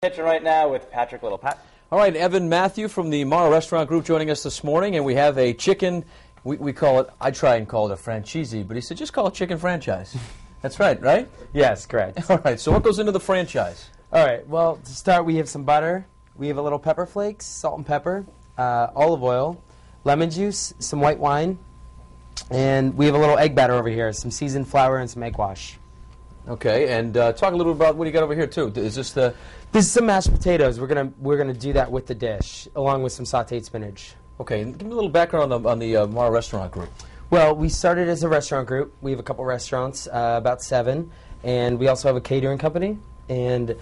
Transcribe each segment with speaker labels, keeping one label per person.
Speaker 1: Kitchen right now with Patrick Little. Pat.
Speaker 2: All right, Evan Mathew from the Morrow Restaurant Group joining us this morning, and we have a chicken. We call it. I try and call it a franchisee, but he said just call it chicken franchise. That's right, right?
Speaker 3: Yes, correct.
Speaker 2: All right. So what goes into the franchise?
Speaker 3: All right. Well, to start, we have some butter. We have a little pepper flakes, salt and pepper, olive oil, lemon juice, some white wine, and we have a little egg batter over here, some seasoned flour, and some egg wash.
Speaker 2: Okay, and talk a little bit about what you got over here too. Is this the?
Speaker 3: This is some mashed potatoes. We're gonna do that with the dish, along with some sauteed spinach.
Speaker 2: Okay, and give me a little background on the Morrow Restaurant Group.
Speaker 3: Well, we started as a restaurant group. We have a couple restaurants, about 7, and we also have a catering company. And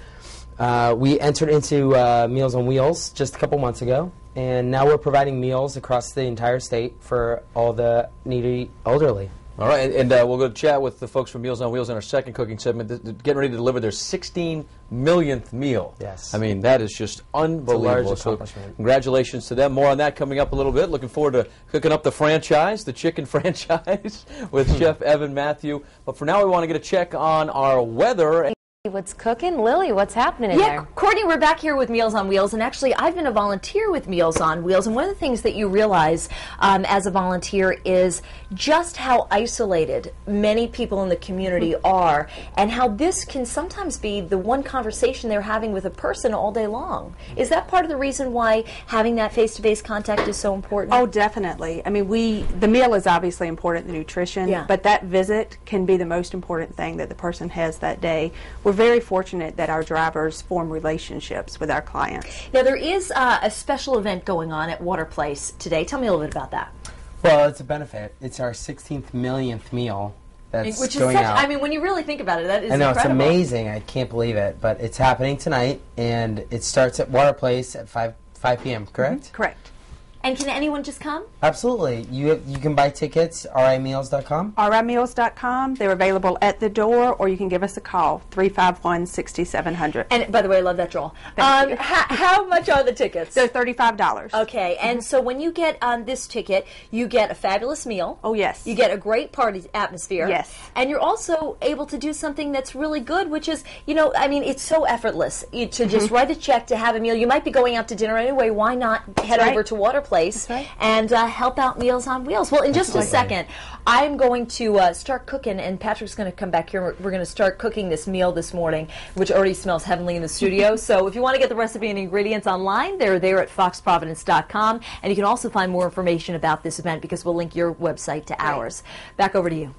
Speaker 3: we entered into Meals on Wheels just a couple months ago, and now we're providing meals across the entire state for all the needy elderly.
Speaker 2: All right, and we'll go chat with the folks from Meals on Wheels in our second cooking segment. Getting ready to deliver their 16 millionth meal.
Speaker 3: Yes.
Speaker 2: I mean, that is just unbelievable.
Speaker 3: It's a large accomplishment.
Speaker 2: So congratulations to them. More on that coming up a little bit. Looking forward to cooking up the franchise, the chicken franchise, with Chef Evan Mathew. But for now, we want to get a check on our weather.
Speaker 4: What's cooking? Lily, what's happening in there?
Speaker 5: Yeah, Courtney, we're back here with Meals on Wheels, and actually I've been a volunteer with Meals on Wheels, and one of the things that you realize as a volunteer is just how isolated many people in the community are, and how this can sometimes be the one conversation they're having with a person all day long. Is that part of the reason why having that face-to-face contact is so important?
Speaker 6: Oh, definitely. I mean, the meal is obviously important, the nutrition, but that visit can be the most important thing that the person has that day. We're very fortunate that our drivers form relationships with our clients.
Speaker 5: Now, there is a special event going on at Water Place today. Tell me a little bit about that.
Speaker 3: Well, it's a benefit. It's our 16th millionth meal that's
Speaker 5: Which is
Speaker 3: going
Speaker 5: such,
Speaker 3: out.
Speaker 5: I mean, when you really think about it, that is
Speaker 3: I know,
Speaker 5: incredible.
Speaker 3: it's amazing. I can't believe it. But it's happening tonight, and it starts at Water Place at 5 p.m., correct?
Speaker 6: Mm-hmm. Correct.
Speaker 5: And can anyone just come?
Speaker 3: Absolutely. You can buy tickets, rimeals.com.
Speaker 6: rimeals.com. They're available at the door, or you can give us a call, 351-6700.
Speaker 5: And by the way, I love that draw.
Speaker 6: Thank you.
Speaker 5: How much are the tickets?
Speaker 6: They're $35.
Speaker 5: Okay, and so when you get this ticket, you get a fabulous meal.
Speaker 6: Oh, yes.
Speaker 5: You get a great party atmosphere.
Speaker 6: Yes.
Speaker 5: And you're also able to do something that's really good, which is, you know, I mean, it's so effortless to just write a check to have a meal. You might be going out to dinner anyway. Why not head over to Water Place and help out Meals on Wheels? Well, in just a second, I'm going to start cooking, and Patrick's going to come back here. We're going to start cooking this meal this morning, which already smells heavenly in the studio. So if you want to get the recipe and ingredients online, they're there at foxprovidence.com, and you can also find more information about this event because we'll link your website to ours. Back over to you.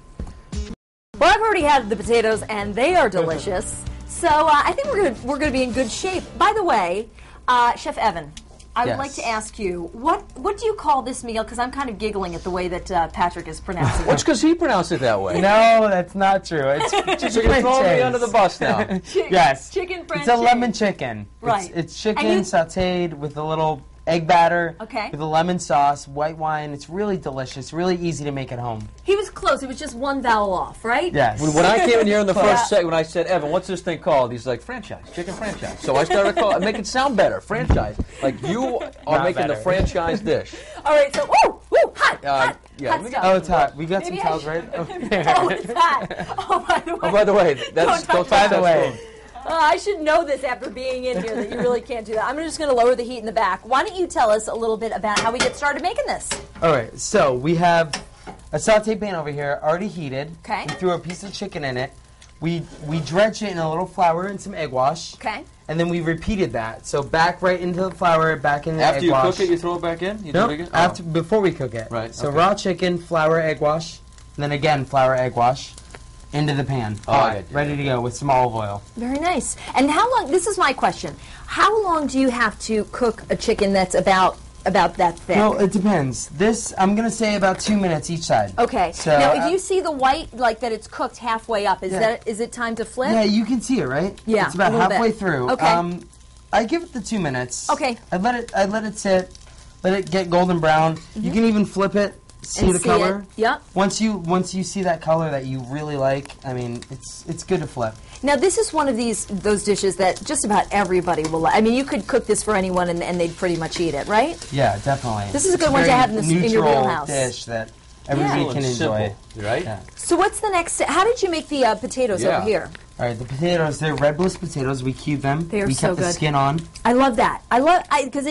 Speaker 5: Well, I've already had the potatoes, and they are delicious. So I think we're going to be in good shape. By the way, Chef Evan, I would like to ask you, what do you call this meal? Because I'm kind of giggling at the way that Patrick is pronouncing it.
Speaker 2: Well, it's because he pronounced it that way.
Speaker 3: No, that's not true. It's
Speaker 2: So you're throwing me under the bus now.
Speaker 3: Yes.
Speaker 5: Chicken French.
Speaker 3: It's a lemon chicken.
Speaker 5: Right.
Speaker 3: It's chicken sauteed with a little egg batter,
Speaker 5: Okay.
Speaker 3: with a lemon sauce, white wine. It's really delicious. Really easy to make at home.
Speaker 5: He was close. It was just one vowel off, right?
Speaker 3: Yes.
Speaker 2: When I came in here in the first segment, when I said, Evan, what's this thing called? He's like, franchise, chicken franchise. So I started to make it sound better, franchise. Like you are making the franchise dish.
Speaker 5: All right, so, hot
Speaker 2: yeah,
Speaker 5: hot stuff.
Speaker 3: Oh, it's hot. We got
Speaker 5: Maybe
Speaker 3: some towels, right?
Speaker 5: Oh, it's hot. Oh,
Speaker 2: By the way, don't touch that spoon.
Speaker 5: I should know this after being in here that you really can't do that. I'm just going to lower the heat in the back. Why don't you tell us a little bit about how we get started making this?
Speaker 3: All right, so we have a saute pan over here already heated.
Speaker 5: Okay.
Speaker 3: We threw a piece of chicken in it. We dredged it in a little flour and some egg wash.
Speaker 5: Okay.
Speaker 3: And then we repeated that. So back right into the flour, back in the egg wash.
Speaker 2: After you cook it, you throw it back in?
Speaker 3: No, before we cook it.
Speaker 2: Right.
Speaker 3: So raw chicken, flour, egg wash, and then again flour, egg wash. Into the pan. Ready to go with some olive oil.
Speaker 5: Very nice. And how long, this is my question, how long do you have to cook a chicken that's about that thick?
Speaker 3: No, it depends. This, I'm going to say about 2 minutes each side.
Speaker 5: Okay.
Speaker 3: So,
Speaker 5: now, if you see the white, like that it's cooked halfway up, is it time to flip?
Speaker 3: Yeah, you can see it, right?
Speaker 5: Yeah,
Speaker 3: it's about halfway through.
Speaker 5: Okay.
Speaker 3: I give it the 2 minutes.
Speaker 5: Okay.
Speaker 3: I let it sit, let it get golden brown. You can even flip it. See the color?
Speaker 5: Yep.
Speaker 3: Once you see that color that you really like, I mean, it's good to flip.
Speaker 5: Now, this is one of those dishes that just about everybody will like. I mean, you could cook this for anyone and they'd pretty much eat it, right?
Speaker 3: Yeah, definitely.
Speaker 5: This is a good one to have in your wheelhouse.
Speaker 3: Dish that everybody can enjoy.
Speaker 2: Simple, right?
Speaker 3: Yeah.
Speaker 5: So what's the next step? How did you make the potatoes over here?
Speaker 3: All right, the potatoes, they're red bliss potatoes. We cube them.
Speaker 5: They are
Speaker 3: we
Speaker 5: so
Speaker 3: kept the
Speaker 5: good.
Speaker 3: skin on.
Speaker 5: I love that. Because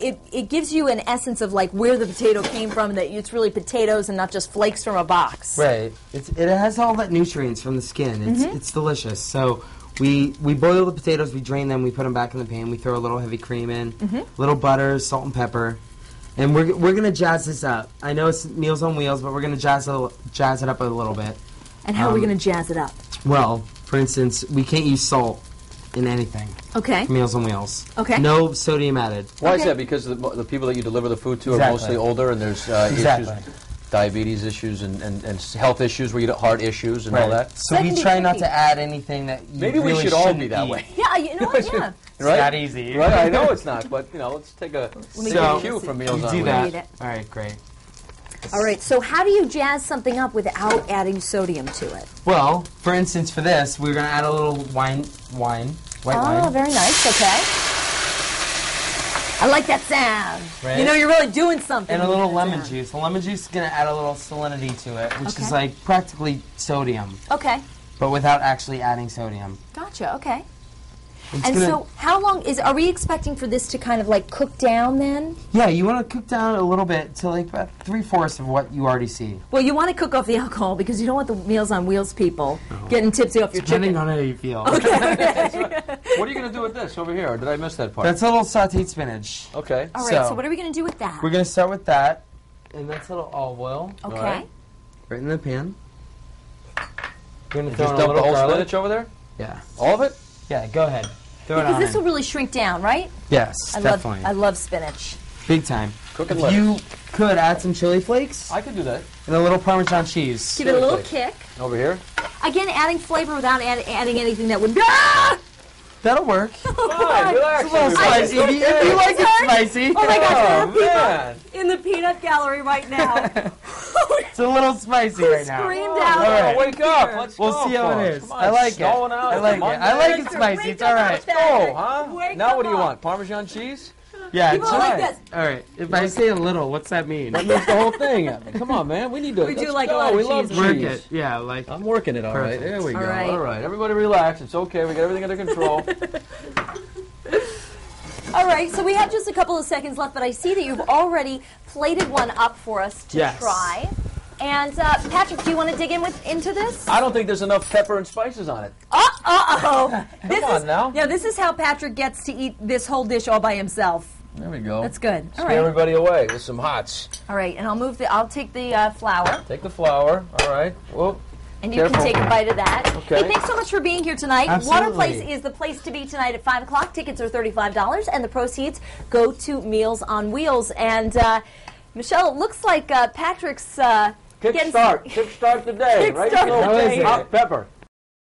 Speaker 5: it gives you an essence of like where the potato came from, that it's really potatoes and not just flakes from a box.
Speaker 3: Right. It has all that nutrients from the skin. It's delicious. So we boil the potatoes, we drain them, we put them back in the pan, we throw a little heavy cream in, little butter, salt and pepper. And we're going to jazz this up. I know it's Meals on Wheels, but we're going to jazz it up a little bit.
Speaker 5: And how are we going to jazz it up?
Speaker 3: Well, for instance, we can't use salt in anything.
Speaker 5: Okay.
Speaker 3: Meals on Wheels.
Speaker 5: Okay.
Speaker 3: No sodium added.
Speaker 2: Why is that? Because the people that you deliver the food to are
Speaker 3: Exactly.
Speaker 2: mostly older, and there's
Speaker 3: Exactly.
Speaker 2: issues, diabetes issues, and health issues, where you get heart issues and all that.
Speaker 3: So we try not to add anything that you
Speaker 2: Maybe we
Speaker 3: really
Speaker 2: should all
Speaker 3: shouldn't
Speaker 2: be that
Speaker 3: eat.
Speaker 2: way.
Speaker 5: Yeah, you know what? Yeah.
Speaker 2: Right?
Speaker 3: It's not easy.
Speaker 2: Right? I know it's not, but let's take a
Speaker 3: So,
Speaker 2: cue from Meals on
Speaker 3: do
Speaker 2: Wheels.
Speaker 3: that.
Speaker 5: It.
Speaker 3: All right, great.
Speaker 5: All right, so how do you jazz something up without adding sodium to it?
Speaker 3: Well, for instance, for this, we're going to add a little white wine.
Speaker 5: Oh, very nice. Okay. I like that sound.
Speaker 3: Right.
Speaker 5: You know, you're really doing something.
Speaker 3: And a
Speaker 5: with
Speaker 3: little
Speaker 5: that
Speaker 3: lemon
Speaker 5: sound.
Speaker 3: juice. The lemon juice is going to add a little salinity to it, which
Speaker 5: Okay.
Speaker 3: is like practically sodium,
Speaker 5: Okay.
Speaker 3: but without actually adding sodium.
Speaker 5: Gotcha. Okay.
Speaker 3: It's
Speaker 5: And
Speaker 3: gonna-
Speaker 5: so, how long are we expecting for this to kind of like cook down then?
Speaker 3: Yeah, you want to cook down a little bit to like about 3/4 of what you already see.
Speaker 5: Well, you want to cook off the alcohol because you don't want the Meals on Wheels people getting tipsy off your
Speaker 3: Depending
Speaker 5: chicken.
Speaker 3: on how you feel.
Speaker 2: What are you going to do with this over here? Or did I miss that part?
Speaker 3: That's a little sauteed spinach.
Speaker 2: Okay.
Speaker 5: All right. So, what are we going to do with that?
Speaker 3: We're going to start with that, and that's a little olive oil
Speaker 5: Okay.
Speaker 2: Alright.
Speaker 3: right in the pan. We're going to
Speaker 2: Just
Speaker 3: throw in a
Speaker 2: dump the
Speaker 3: little
Speaker 2: whole
Speaker 3: garlic.
Speaker 2: spinach over there?
Speaker 3: Yeah.
Speaker 2: All of it?
Speaker 3: Yeah, go ahead. Throw it
Speaker 5: Because
Speaker 3: on
Speaker 5: this
Speaker 3: in.
Speaker 5: will really shrink down, right?
Speaker 3: Yes,
Speaker 5: I
Speaker 3: definitely.
Speaker 5: love spinach.
Speaker 3: Big time.
Speaker 2: Cook and
Speaker 3: If
Speaker 2: let
Speaker 3: you could add some chili flakes
Speaker 2: I could do that.
Speaker 3: and a little Parmesan cheese.
Speaker 5: Give it a little
Speaker 2: Chili
Speaker 5: kick.
Speaker 2: Over here?
Speaker 5: Again, adding flavor without adding anything that would. Ah!
Speaker 3: That'll work.
Speaker 2: Fine, relax.
Speaker 3: It's a little spicy. If you like it spicy.
Speaker 5: Oh my gosh, there are people
Speaker 2: man.
Speaker 5: in the peanut gallery right now.
Speaker 3: It's a little spicy right now.
Speaker 5: Screamed
Speaker 2: Oh,
Speaker 5: out.
Speaker 3: All right.
Speaker 2: wake up. Let's
Speaker 3: We'll
Speaker 2: go,
Speaker 3: see how it
Speaker 2: folks.
Speaker 3: is.
Speaker 2: Come on,
Speaker 3: I like
Speaker 2: it's
Speaker 3: it.
Speaker 2: snowing out.
Speaker 3: I like
Speaker 2: It's
Speaker 3: it. I
Speaker 2: Monday.
Speaker 3: like it spicy. It's all right.
Speaker 2: Oh, huh?
Speaker 5: Wake
Speaker 2: Now what do you
Speaker 5: up.
Speaker 2: want? Parmesan cheese?
Speaker 3: Yeah,
Speaker 5: People
Speaker 3: it's
Speaker 5: are
Speaker 3: all
Speaker 5: like
Speaker 3: right.
Speaker 5: this.
Speaker 3: All right. If I say a little, what's that mean?
Speaker 2: That means the whole thing. I mean, come on, man. We need to.
Speaker 5: We do
Speaker 2: let's
Speaker 5: like a
Speaker 2: go.
Speaker 5: lot of
Speaker 2: We love
Speaker 5: cheese.
Speaker 3: Work
Speaker 2: cheese.
Speaker 3: it. Yeah, like.
Speaker 2: I'm working it all right.
Speaker 3: Perfect.
Speaker 2: There we go.
Speaker 5: All right.
Speaker 2: All right. Everybody relax. It's okay. We got everything under control.
Speaker 5: All right, so we have just a couple of seconds left, but I see that you've already plated one up for us to
Speaker 3: Yes.
Speaker 5: try. And Patrick, do you want to dig into this?
Speaker 2: I don't think there's enough pepper and spices on it.
Speaker 5: Uh-oh.
Speaker 2: Come on now.
Speaker 5: Yeah, this is how Patrick gets to eat this whole dish all by himself.
Speaker 2: There we go.
Speaker 5: That's good. All
Speaker 2: Scare
Speaker 5: right.
Speaker 2: everybody away with some hots.
Speaker 5: All right, and I'll take the flour,
Speaker 2: Take the flour. All right. Whoop.
Speaker 5: and you
Speaker 2: Careful.
Speaker 5: can take a bite of that.
Speaker 2: Okay.
Speaker 5: Hey, thanks so much for being here tonight.
Speaker 3: Absolutely.
Speaker 5: Water Place is the place to be tonight at 5 o'clock. Tickets are $35, and the proceeds go to Meals on Wheels. And Michelle, it looks like Patrick's getting
Speaker 2: Kickstart the day.
Speaker 5: Kickstart
Speaker 2: Right?
Speaker 5: the
Speaker 3: day.
Speaker 2: Hot pepper.